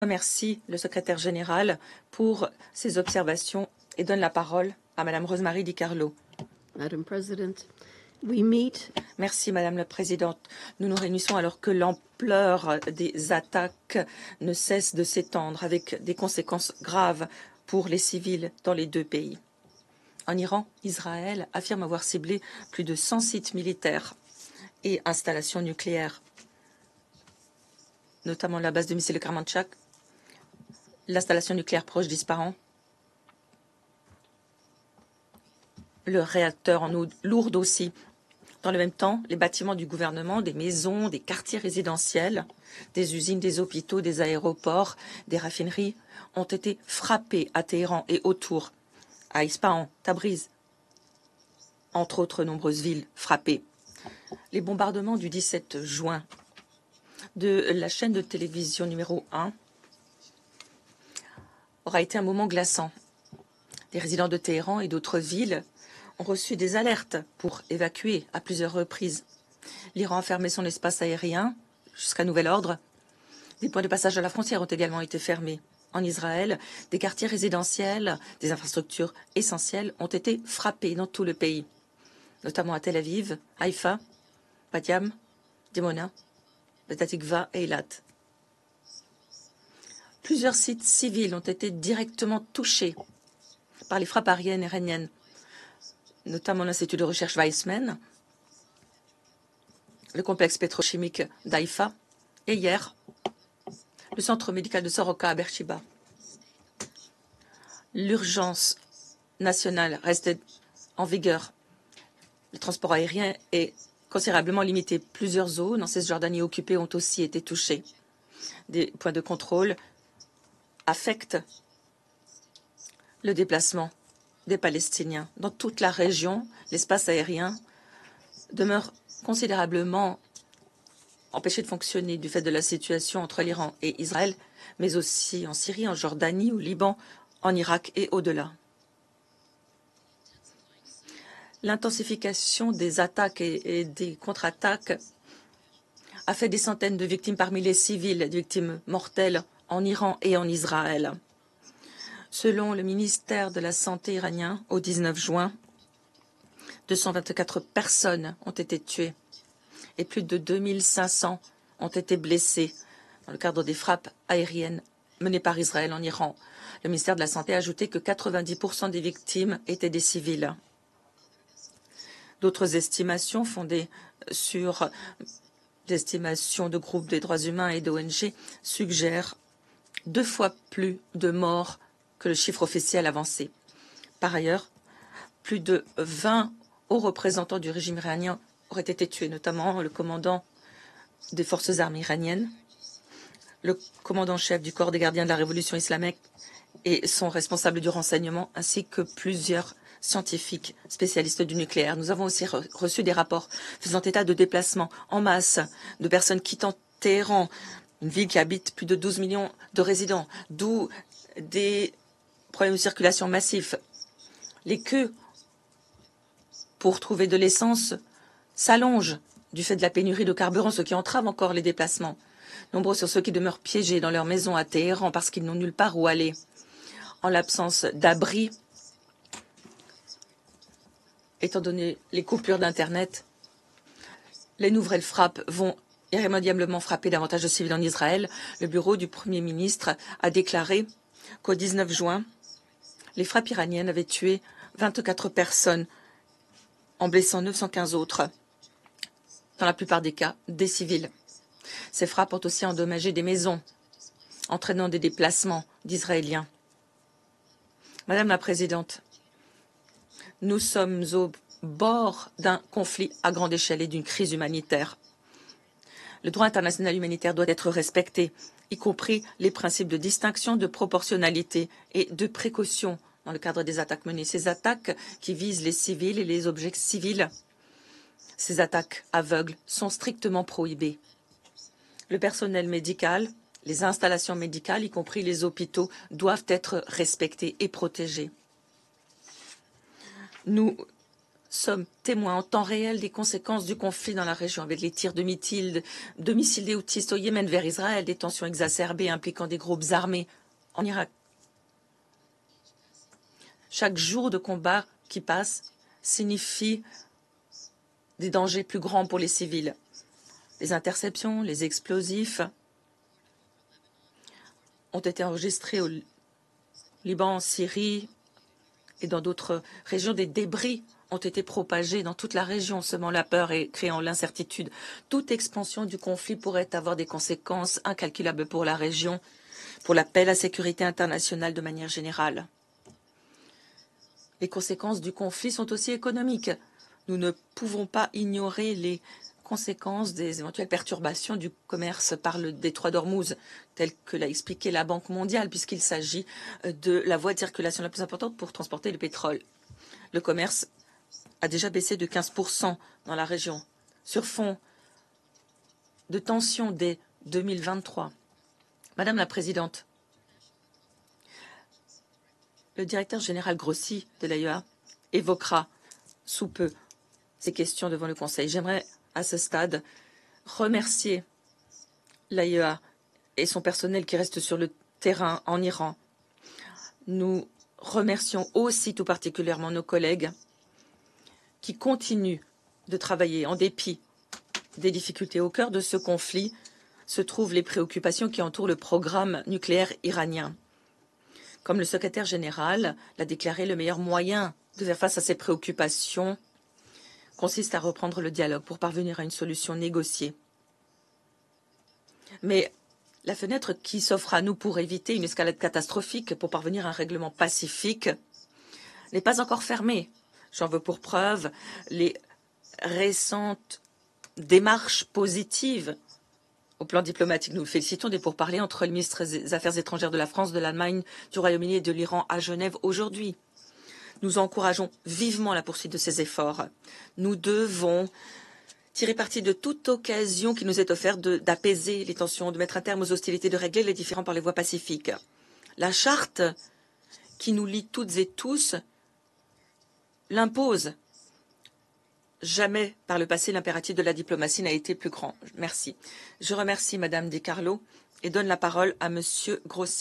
remercie le secrétaire général pour ses observations et donne la parole à Madame Rosemarie Di Carlo. Madam President, we meet. Merci Madame la Présidente. Nous nous réunissons alors que l'ampleur des attaques ne cesse de s'étendre avec des conséquences graves pour les civils dans les deux pays. En Iran, Israël affirme avoir ciblé plus de 100 sites militaires et installations nucléaires, notamment la base de missiles de Kermanshah, l'installation nucléaire proche d'Ispahan, le réacteur en eau lourde aussi. Dans le même temps, les bâtiments du gouvernement, des maisons, des quartiers résidentiels, des usines, des hôpitaux, des aéroports, des raffineries ont été frappés à Téhéran et autour, à Ispahan, Tabriz, entre autres nombreuses villes frappées. Les bombardements du 17 juin de la chaîne de télévision numéro 1 aura été un moment glaçant. Des résidents de Téhéran et d'autres villes ont reçu des alertes pour évacuer à plusieurs reprises. L'Iran a fermé son espace aérien jusqu'à nouvel ordre. Des points de passage à la frontière ont également été fermés. En Israël, des quartiers résidentiels, des infrastructures essentielles ont été frappés dans tout le pays, notamment à Tel Aviv, Haïfa, Bat Yam, Dimona, Petah Tikva et Eilat. Plusieurs sites civils ont été directement touchés par les frappes aériennes iraniennes, notamment l'Institut de recherche Weizmann, le complexe pétrochimique d'Haïfa et hier, le centre médical de Soroka à Beersheba. L'urgence nationale reste en vigueur. Le transport aérien est considérablement limité. Plusieurs zones en Cisjordanie occupées ont aussi été touchées. Des points de contrôle affectent le déplacement des Palestiniens. Dans toute la région, l'espace aérien demeure considérablement empêché de fonctionner du fait de la situation entre l'Iran et Israël, mais aussi en Syrie, en Jordanie, au Liban, en Irak et au-delà. L'intensification des attaques et des contre-attaques a fait des centaines de victimes parmi les civils, des victimes mortelles en Iran et en Israël. Selon le ministère de la Santé iranien, au 19 juin, 224 personnes ont été tuées et plus de 2500 ont été blessées dans le cadre des frappes aériennes menées par Israël en Iran. Le ministère de la Santé a ajouté que 90% des victimes étaient des civils. D'autres estimations fondées sur des estimations de groupes des droits humains et d'ONG suggèrent 2 fois plus de morts que le chiffre officiel avancé. Par ailleurs, plus de 20 hauts représentants du régime iranien auraient été tués, notamment le commandant des forces armées iraniennes, le commandant-chef du corps des gardiens de la révolution islamique et son responsable du renseignement, ainsi que plusieurs scientifiques spécialistes du nucléaire. Nous avons aussi reçu des rapports faisant état de déplacements en masse de personnes quittant Téhéran, une ville qui habite plus de 12 millions de résidents, d'où des problèmes de circulation massifs. Les queues pour trouver de l'essence s'allongent du fait de la pénurie de carburant, ce qui entrave encore les déplacements. Nombreux sont ceux qui demeurent piégés dans leur maison à Téhéran parce qu'ils n'ont nulle part où aller. En l'absence d'abri, étant donné les coupures d'Internet, les nouvelles frappes vont irrémédiablement frapper davantage de civils en Israël. Le bureau du Premier ministre a déclaré qu'au 19 juin, les frappes iraniennes avaient tué 24 personnes en blessant 915 autres, dans la plupart des cas, des civils. Ces frappes ont aussi endommagé des maisons, entraînant des déplacements d'Israéliens. Madame la Présidente, nous sommes au bord d'un conflit à grande échelle et d'une crise humanitaire. Le droit international humanitaire doit être respecté, y compris les principes de distinction, de proportionnalité et de précaution dans le cadre des attaques menées. Ces attaques qui visent les civils et les objets civils, ces attaques aveugles sont strictement prohibées. Le personnel médical, les installations médicales, y compris les hôpitaux, doivent être respectés et protégés. Nous sommes témoins en temps réel des conséquences du conflit dans la région, avec les tirs de missiles des Houthis au Yémen vers Israël, des tensions exacerbées impliquant des groupes armés en Irak. Chaque jour de combat qui passe signifie des dangers plus grands pour les civils. Les interceptions, les explosifs ont été enregistrés au Liban, en Syrie et dans d'autres régions. Des débris ont été propagés dans toute la région, semant la peur et créant l'incertitude. Toute expansion du conflit pourrait avoir des conséquences incalculables pour la région, pour la paix et la sécurité internationale de manière générale. Les conséquences du conflit sont aussi économiques. Nous ne pouvons pas ignorer les conséquences des éventuelles perturbations du commerce par le détroit d'Ormuz, tel que l'a expliqué la Banque mondiale, puisqu'il s'agit de la voie de circulation la plus importante pour transporter le pétrole. Le commerce a déjà baissé de 15% dans la région, sur fond de tensions dès 2023. Madame la Présidente, le directeur général Grossi de l'AIEA évoquera sous peu ces questions devant le Conseil. J'aimerais, à ce stade, remercier l'AIEA et son personnel qui reste sur le terrain en Iran. Nous remercions aussi tout particulièrement nos collègues qui continuent de travailler en dépit des difficultés. Au cœur de ce conflit se trouvent les préoccupations qui entourent le programme nucléaire iranien. Comme le secrétaire général l'a déclaré, le meilleur moyen de faire face à ces préoccupations consiste à reprendre le dialogue pour parvenir à une solution négociée. Mais la fenêtre qui s'offre à nous pour éviter une escalade catastrophique, pour parvenir à un règlement pacifique, n'est pas encore fermée. J'en veux pour preuve les récentes démarches positives au plan diplomatique. Nous félicitons des pourparlers entre le ministre des Affaires étrangères de la France, de l'Allemagne, du Royaume-Uni et de l'Iran à Genève aujourd'hui. Nous encourageons vivement la poursuite de ces efforts. Nous devons tirer parti de toute occasion qui nous est offerte d'apaiser les tensions, de mettre un terme aux hostilités, de régler les différends par les voies pacifiques. La charte qui nous lie toutes et tous l'impose. Jamais par le passé l'impératif de la diplomatie n'a été plus grand. Merci. Je remercie Madame Di Carlo et donne la parole à Monsieur Grossi.